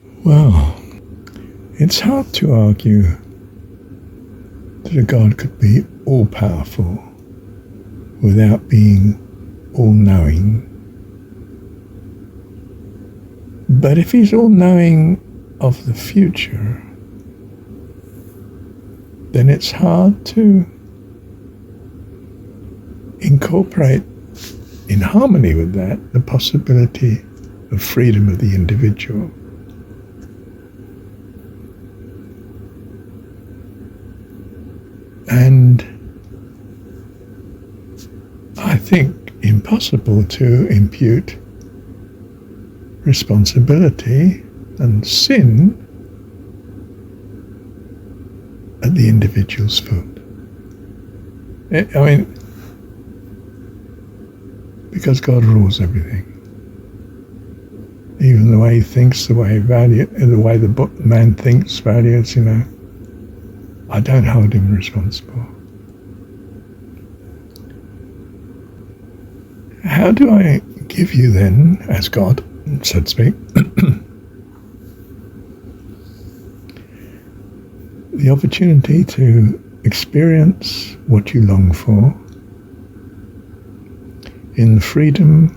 Well, it's hard to argue that a God could be all-powerful without being all-knowing. But if he's all-knowing of the future, then it's hard to incorporate in harmony with that the possibility of freedom of the individual. And I think impossible to impute responsibility and sin at the individual's foot. I mean, because God rules everything. Even the way he thinks, the way the man thinks, values, I don't hold him responsible. How do I give you then, as God, so to speak, the opportunity to experience what you long for in the freedom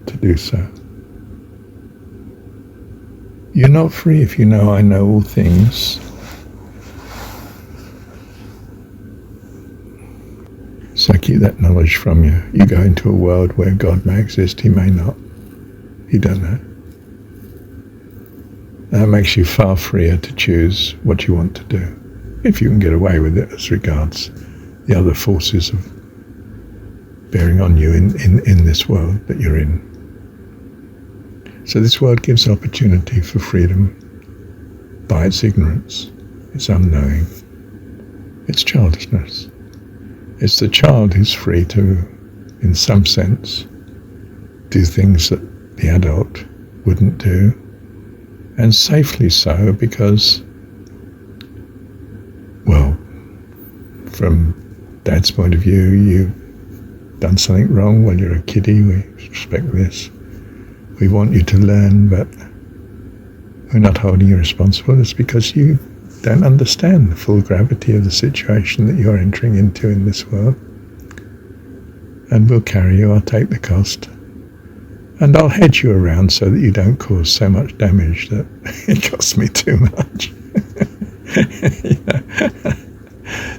to do so? You're not free if you know I know all things. So keep that knowledge from you. You go into a world where God may exist, he may not. You don't know. That makes you far freer to choose what you want to do, if you can get away with it as regards the other forces of bearing on you in this world that you're in. So this world gives opportunity for freedom by its ignorance, its unknowing, its childishness. It's the child who's free to, in some sense, do things that the adult wouldn't do, and safely so, because, well, from Dad's point of view, you've done something wrong. Well, you're a kiddie, we respect this. We want you to learn, but we're not holding you responsible. It's because you don't understand the full gravity of the situation that you're entering into in this world. And we'll carry you, I'll take the cost. And I'll hedge you around so that you don't cause so much damage that it costs me too much.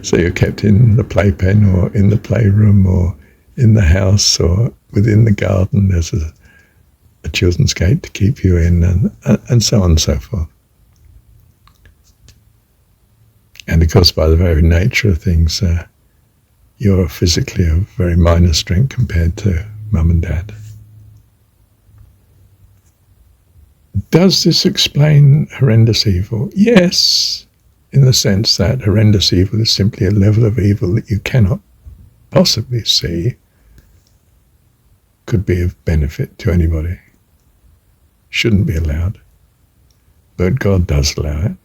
So you're kept in the playpen or in the playroom or in the house or within the garden. There's a children's gate to keep you in, and so on and so forth. And of course, by the very nature of things, you're physically of very minor strength compared to Mum and Dad. Does this explain horrendous evil? Yes, in the sense that horrendous evil is simply a level of evil that you cannot possibly see could be of benefit to anybody. Shouldn't be allowed. But God does allow it.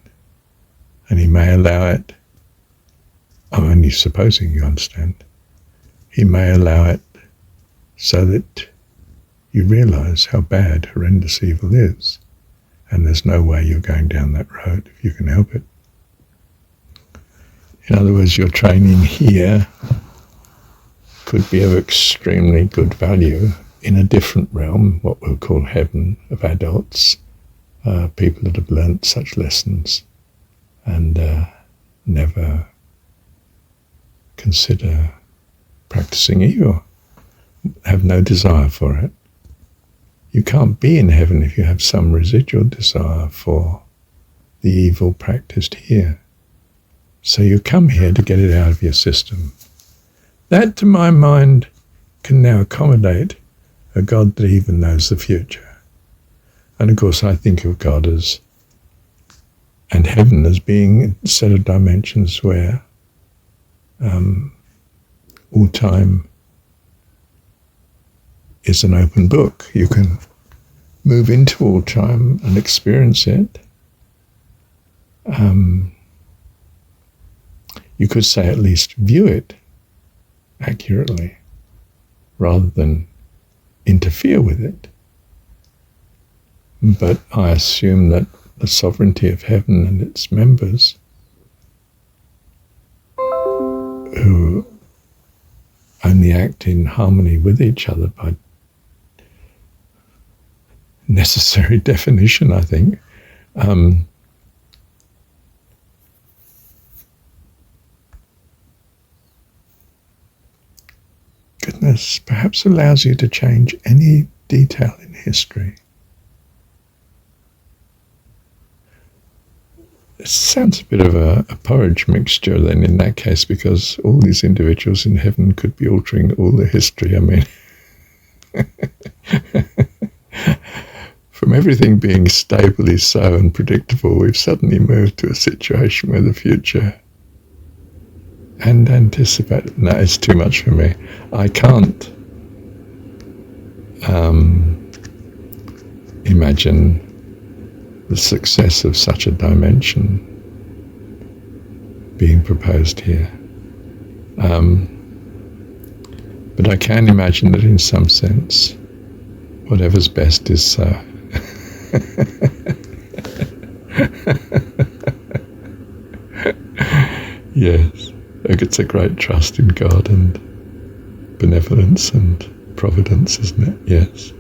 And he may allow it, I'm only supposing you understand, he may allow it so that you realize how bad horrendous evil is. And there's no way you're going down that road if you can help it. In other words, your training here could be of extremely good value in a different realm, what we'll call heaven of adults, people that have learnt such lessons and never consider practicing evil, have no desire for it. You can't be in heaven if you have some residual desire for the evil practiced here. So you come here to get it out of your system. That, to my mind, can now accommodate a God that even knows the future. And of course, I think of God as, and heaven as being a set of dimensions where all time is an open book. You can move into all time and experience it. You could say at least view it accurately rather than interfere with it. But I assume that the sovereignty of heaven and its members, who only act in harmony with each other by necessary definition, I think, goodness, perhaps allows you to change any detail in history. It sounds a bit of a porridge mixture then in that case, because all these individuals in heaven could be altering all the history. I mean, from everything being stably so and predictable, we've suddenly moved to a situation where the future and anticipate. No, it's too much for me. I can't imagine the success of such a dimension being proposed here. But I can imagine that in some sense, whatever's best is so. Yes, it's a great trust in God and benevolence and providence, isn't it? Yes.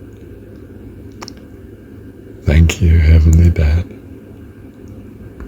Thank you, Heavenly Dad.